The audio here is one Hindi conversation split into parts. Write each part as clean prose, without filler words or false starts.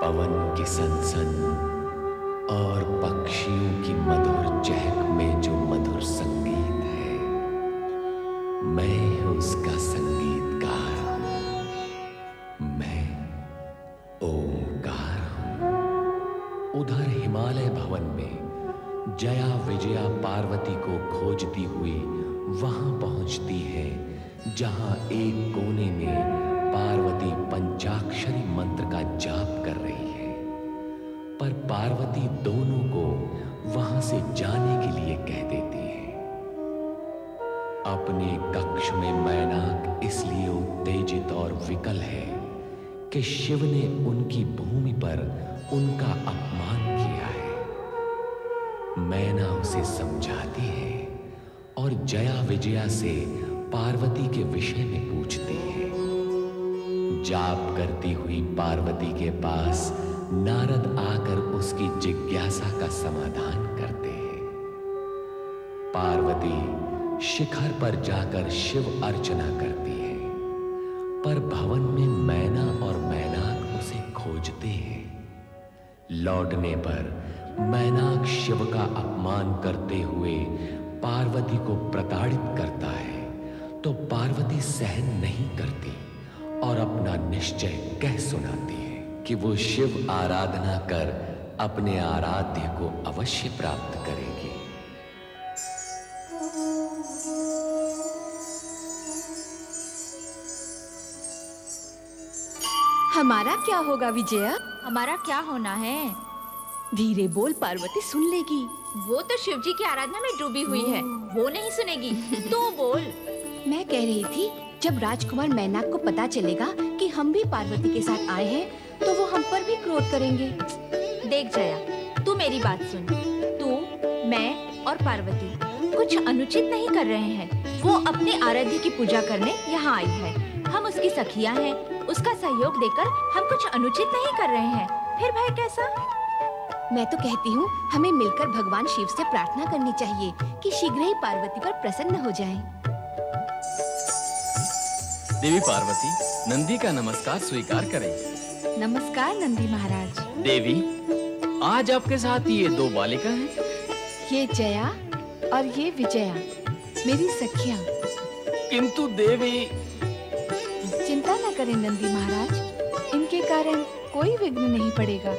पवन की सनसन और पक्षियों की मधुर चहक में जो मधुर संगीत है, मैं उसका संगीतकार हूं। मैं ओंकार हूं। उधर हिमालय भवन में जया विजया पार्वती को खोजती हुई वहां पहुंचती है जहां एक कोने में पार्वती पंचाक्षरी मंत्र का जाप कर रही है। पर पार्वती दोनों को वहां से जाने के लिए कह देती है। अपने कक्ष में मैनाक इसलिए उत्तेजित और विकल है कि शिव ने उनकी भूमि पर उनका अपमान किया है। मैना उसे समझाती है और जया विजया से पार्वती के विषय में पूछती है। जाप करती हुई पार्वती के पास नारद आकर उसकी जिज्ञासा का समाधान करते हैं। पार्वती शिखर पर जाकर शिव अर्चना करती है, पर भवन में मैना और मैनाक उसे खोजते हैं। लौटने पर मैनाक शिव का अपमान करते हुए पार्वती को प्रताड़ित करता है, तो पार्वती सहन नहीं करती और अपना निश्चय कह सुनाती है कि वो शिव आराधना कर अपने आराध्य को अवश्य प्राप्त करेगी। हमारा क्या होगा विजया? हमारा क्या होना है? धीरे बोल, पार्वती सुन लेगी। वो तो शिव जी की आराधना में डूबी हुई है, वो नहीं सुनेगी। तू बोल। मैं कह रही थी, जब राजकुमार मैनाक को पता चलेगा कि हम भी पार्वती के साथ आए हैं, तो वो हम पर भी क्रोध करेंगे। देख जया, तू मेरी बात सुन। तू, मैं और पार्वती कुछ अनुचित नहीं कर रहे हैं। वो अपने आराध्य की पूजा करने यहाँ आई है। हम उसकी सखियाँ हैं। उसका सहयोग देकर हम कुछ अनुचित नहीं कर रहे हैं। फिर भय कैसा? मैं तो कहती हूँ, हमें मिलकर भगवान शिव से प्रार्थना करनी चाहिए कि शीघ्र ही पार्वती पर प्रसन्न हो जाएं। देवी पार्वती, नंदी का नमस्कार स्वीकार करें। नमस्कार नंदी महाराज। देवी, आज आपके साथ ये दो बालिका हैं। ये जया और ये विजया, मेरी सखियां। किंतु देवी। चिंता न करें नंदी महाराज, इनके कारण कोई विघ्न नहीं पड़ेगा।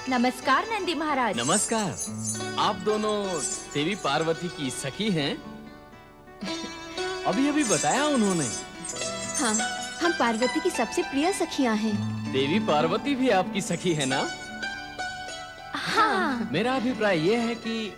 नमस्कार नंदी महाराज। नमस्कार। आप दोनों देवी पार्वती की सखी हैं? अभी अभी बताया उन्होंने। हाँ, हम पार्वती की सबसे प्रिय सखियां हैं। देवी पार्वती भी आपकी सखी है ना? हाँ। मेरा अभिप्राय यह है कि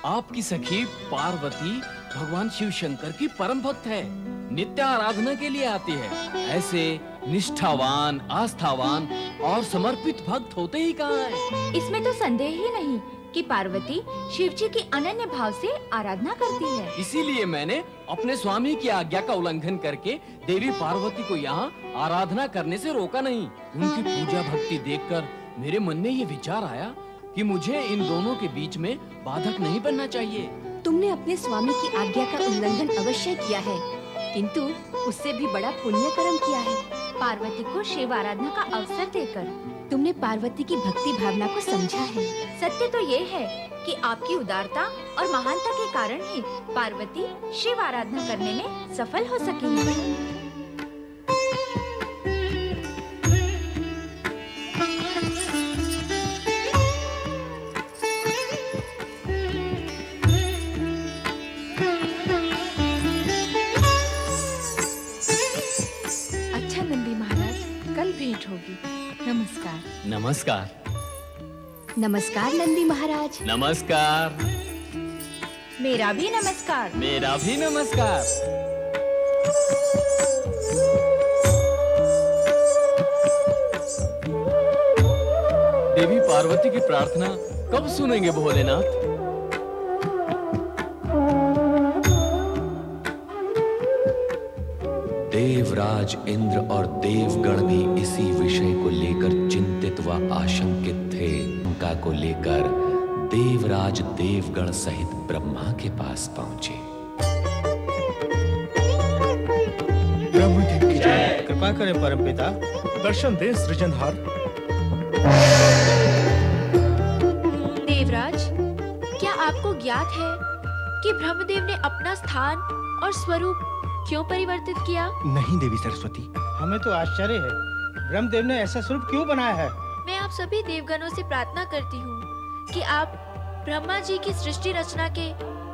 आपकी सखी पार्वती भगवान शिव शंकर की परम भक्त है, नित्य आराधना के लिए आती है। ऐसे निष्ठावान, आस्थावान और समर्पित भक्त होते ही कहाँ हैं? इसमें तो संदेह ही नहीं कि पार्वती शिव जी की अनन्य भाव से आराधना करती है। इसीलिए मैंने अपने स्वामी की आज्ञा का उल्लंघन करके देवी पार्वती को यहाँ आराधना करने से रोका नहीं। उनकी पूजा भक्ति देखकर मेरे मन में ये विचार आया कि मुझे इन दोनों के बीच में बाधक नहीं बनना चाहिए। तुमने अपने स्वामी की आज्ञा का उल्लंघन अवश्य किया है, किंतु उससे भी बड़ा पुण्य कर्म किया है। पार्वती को शिव आराधना का अवसर देकर तुमने पार्वती की भक्ति भावना को समझा है। सत्य तो ये है कि आपकी उदारता और महानता के कारण ही पार्वती शिव आराधना करने में सफल हो सकी है। अच्छा नंदी महाराज, कल भेंट होगी। नमस्कार। नमस्कार। नमस्कार नंदी महाराज। नमस्कार। मेरा भी नमस्कार। मेरा भी नमस्कार। देवी पार्वती की प्रार्थना कब सुनेंगे भोलेनाथ? देवराज इंद्र और देवगण भी इसी विषय को लेकर चिंतित व आशंकित थे। उनका को लेकर देवराज देवगण सहित ब्रह्मा के पास पहुंचे। ब्रह्मदेव की जय। कृपा करें परमपिता, दर्शन दे सृजनहार। देवराज, क्या आपको ज्ञात है कि ब्रह्मदेव ने अपना स्थान और स्वरूप क्यों परिवर्तित किया? नहीं देवी सरस्वती, हमें तो आश्चर्य है, ब्रह्मदेव ने ऐसा स्वरूप क्यों बनाया है? मैं आप सभी देवगणों से प्रार्थना करती हूँ कि आप ब्रह्मा जी की सृष्टि रचना के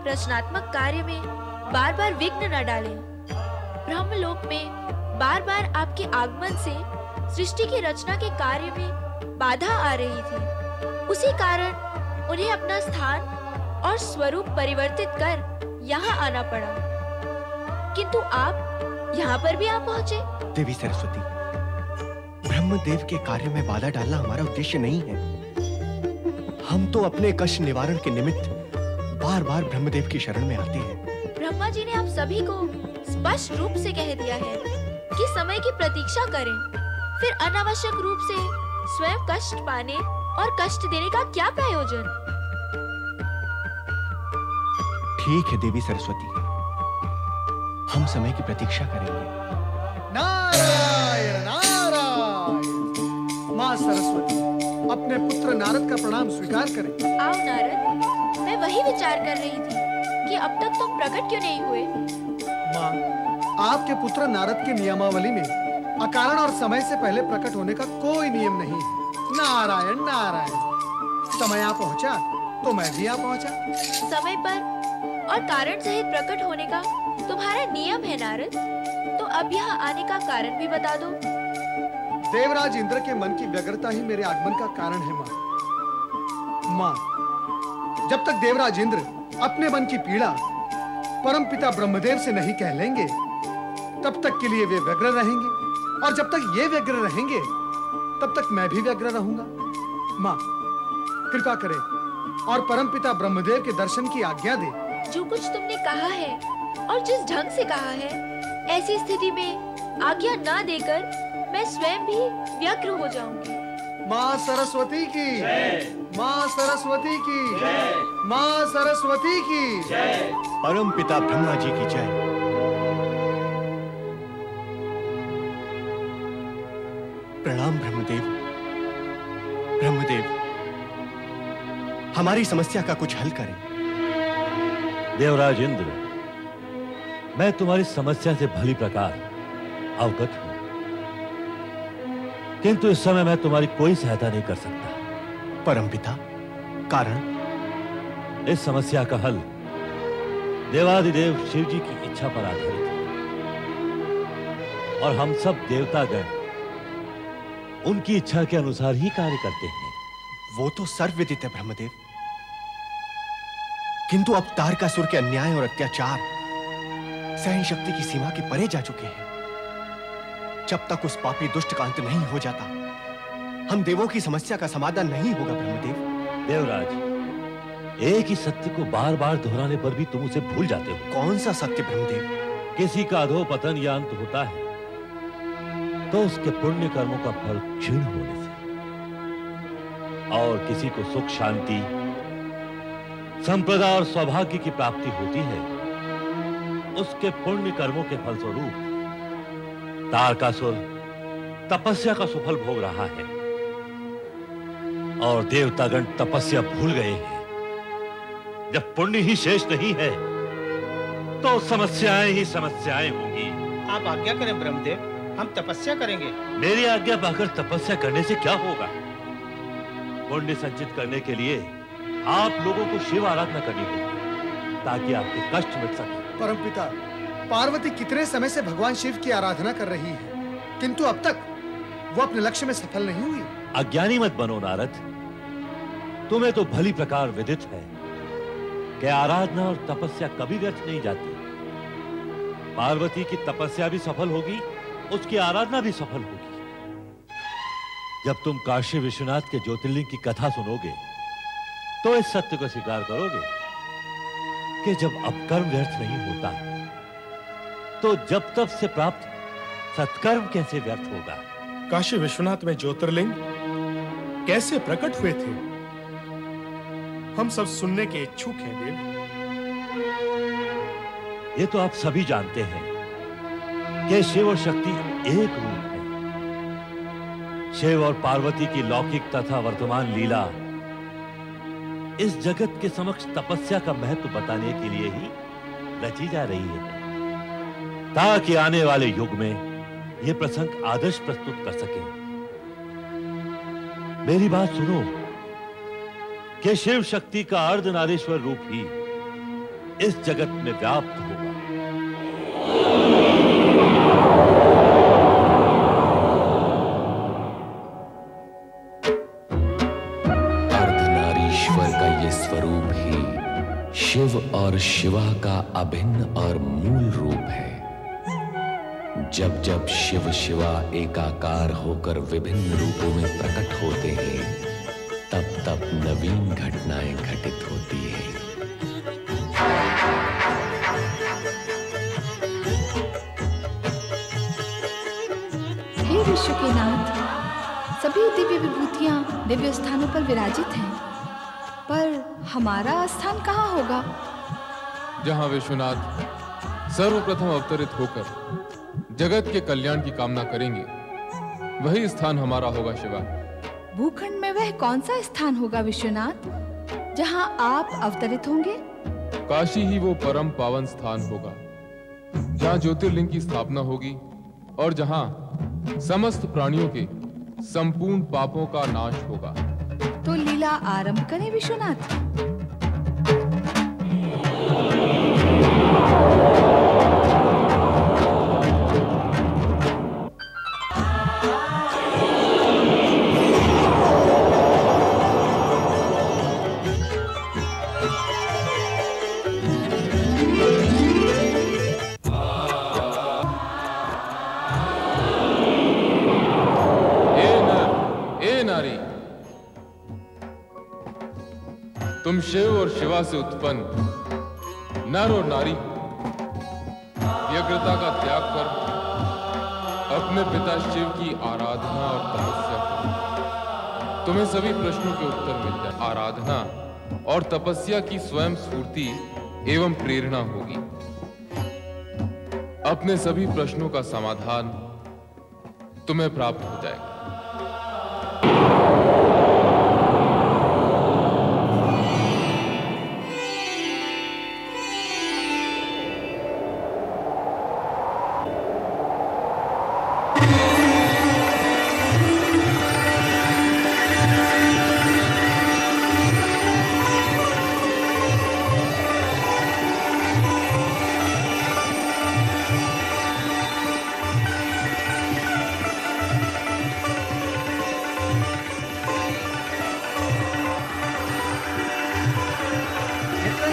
रचनात्मक कार्य में बार बार विघ्न न डालें। ब्रह्मलोक में बार बार आपके आगमन से सृष्टि की रचना के कार्य में बाधा आ रही थी। उसी कारण उन्हें अपना स्थान और स्वरूप परिवर्तित कर यहाँ आना पड़ा, किंतु आप यहाँ पर भी आ पहुँचे। देवी सरस्वती, ब्रह्मदेव के कार्य में बाधा डालना हमारा उद्देश्य नहीं है। हम तो अपने कष्ट निवारण के निमित्त बार बार ब्रह्मदेव की शरण में आते हैं। ब्रह्मा जी ने आप सभी को स्पष्ट रूप से कह दिया है कि समय की प्रतीक्षा करें, फिर अनावश्यक रूप से स्वयं कष्ट पाने और कष्ट देने का क्या प्रयोजन? ठीक है देवी सरस्वती, हम समय की प्रतीक्षा करेंगे। नारायण नारायण। माँ सरस्वती, अपने पुत्र नारद का प्रणाम स्वीकार करें। आओ नारद, मैं वही विचार कर रही थी कि अब तक तुम प्रकट क्यों नहीं हुए? माँ, आपके पुत्र नारद की नियमावली में अकारण और समय से पहले प्रकट होने का कोई नियम नहीं है। नारायण नारायण। समय आ पहुँचा तो मैं भी आ पहुँचा। समय पर और कारण सहित प्रकट होने का तुम्हारा नियम है नारद, तो अब यहाँ आने का कारण भी बता दो। देवराज इंद्र के मन की व्यग्रता ही मेरे आगमन का कारण है माँ। माँ, जब तक देवराज इंद्र अपने मन की पीड़ा परमपिता ब्रह्मदेव से नहीं कह लेंगे, तब तक के लिए वे व्यग्र रहेंगे, और जब तक ये व्यग्र रहेंगे, तब तक मैं भी व्यग्र रहूंगा। माँ, कृपा करें और परमपिता ब्रह्मदेव के दर्शन की आज्ञा दे। जो कुछ तुमने कहा है और जिस ढंग से कहा है, ऐसी स्थिति में आज्ञा ना देकर मैं स्वयं भी व्यग्र हो जाऊंगी। माँ सरस्वती की, माँ सरस्वती की, माँ सरस्वती की। परम पिता ब्रह्मा जी की जय। प्रणाम ब्रह्मदेव। ब्रह्मदेव, हमारी समस्या का कुछ हल करें। देवराज इंद्र, मैं तुम्हारी समस्या से भली प्रकार अवगत हूं, किंतु इस समय मैं तुम्हारी कोई सहायता नहीं कर सकता। परमपिता, कारण? इस समस्या का हल देवादिदेव शिव जी की इच्छा पर आधारित है, और हम सब देवतागण उनकी इच्छा के अनुसार ही कार्य करते हैं। वो तो सर्वविदित है ब्रह्मदेव, किंतु अब तारकासुर के अन्याय और अत्याचार सहन शक्ति की सीमा के परे जा चुके हैं। जब तक उस पापी दुष्ट का अंत नहीं हो जाता, हम देवों की समस्या का समाधान नहीं होगा ब्रह्मदेव। देवराज, एक ही सत्य को बार बार दोहराने पर भी तुम उसे भूल जाते हो। कौन सा सत्य ब्रह्मदेव? किसी का अधोपतन या अंत होता है तो उसके पुण्य कर्मों का फल क्षीण होने से, और किसी को सुख शांति संप्रदा और सौभाग्य की प्राप्ति होती है उसके पुण्य कर्मों के फलस्वरूप। तारकासुर तपस्या का सुफल भोग रहा है और देवतागण तपस्या भूल गए हैं। जब पुण्य ही शेष नहीं है तो समस्याएं ही समस्याएं होंगी। आप आज्ञा करें ब्रह्मदेव, हम तपस्या करेंगे। मेरी आज्ञा पाकर तपस्या करने से क्या होगा? पुण्य संचित करने के लिए आप लोगों को शिव आराधना करनी होगी ताकि आपके कष्ट मिट सके। परमपिता, पार्वती कितने समय से भगवान शिव की आराधना कर रही है, किंतु अब तक वो अपने लक्ष्य में सफल नहीं हुई। अज्ञानी मत बनो नारद, तुम्हें तो भली प्रकार विदित है कि आराधना और तपस्या कभी व्यर्थ नहीं जाती। पार्वती की तपस्या भी सफल होगी, उसकी आराधना भी सफल होगी। जब तुम काशी विश्वनाथ के ज्योतिर्लिंग की कथा सुनोगे तो इस सत्य को स्वीकार करोगे कि जब अपकर्म व्यर्थ नहीं होता तो जब तब से प्राप्त सत्कर्म कैसे व्यर्थ होगा? काशी विश्वनाथ में ज्योतिर्लिंग कैसे प्रकट हुए थे, हम सब सुनने के इच्छुक हैं देव। ये तो आप सभी जानते हैं कि शिव और शक्ति एक रूप है। शिव और पार्वती की लौकिक तथा वर्तमान लीला इस जगत के समक्ष तपस्या का महत्व बताने के लिए ही रची जा रही है, ताकि आने वाले युग में यह प्रसंग आदर्श प्रस्तुत कर सके। मेरी बात सुनो कि शिव शक्ति का अर्धनारीश्वर रूप ही इस जगत में व्याप्त होगा। अर्धनारीश्वर का ये स्वरूप ही शिव और शिवा का अभिन्न और मूल रूप है। जब जब शिव शिवा एकाकार होकर विभिन्न रूपों में प्रकट होते हैं, तब तब नवीन घटनाएं घटित होती हैं। हे विश्व के नाथ, सभी दिव्य विभूतियां दिव्य स्थानों पर विराजित हैं, पर हमारा स्थान कहाँ होगा? जहां विश्वनाथ सर्वप्रथम अवतरित होकर जगत के कल्याण की कामना करेंगे, वही स्थान हमारा होगा शिवा। भूखंड में वह कौन सा स्थान होगा विश्वनाथ, जहां आप अवतरित होंगे? काशी ही वो परम पावन स्थान होगा जहां ज्योतिर्लिंग की स्थापना होगी और जहां समस्त प्राणियों के संपूर्ण पापों का नाश होगा। तो लीला आरंभ करें विश्वनाथ। तुम शिव और शिवा से उत्पन्न नर और नारी, व्यग्रता का त्याग कर अपने पिता शिव की आराधना और तपस्या करो। तुम्हें सभी प्रश्नों के उत्तर मिल जाए। आराधना और तपस्या की स्वयं स्फूर्ति एवं प्रेरणा होगी। अपने सभी प्रश्नों का समाधान तुम्हें प्राप्त हो जाएगा।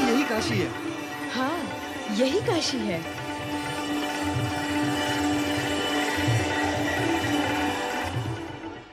यही काशी है। हाँ, यही काशी है।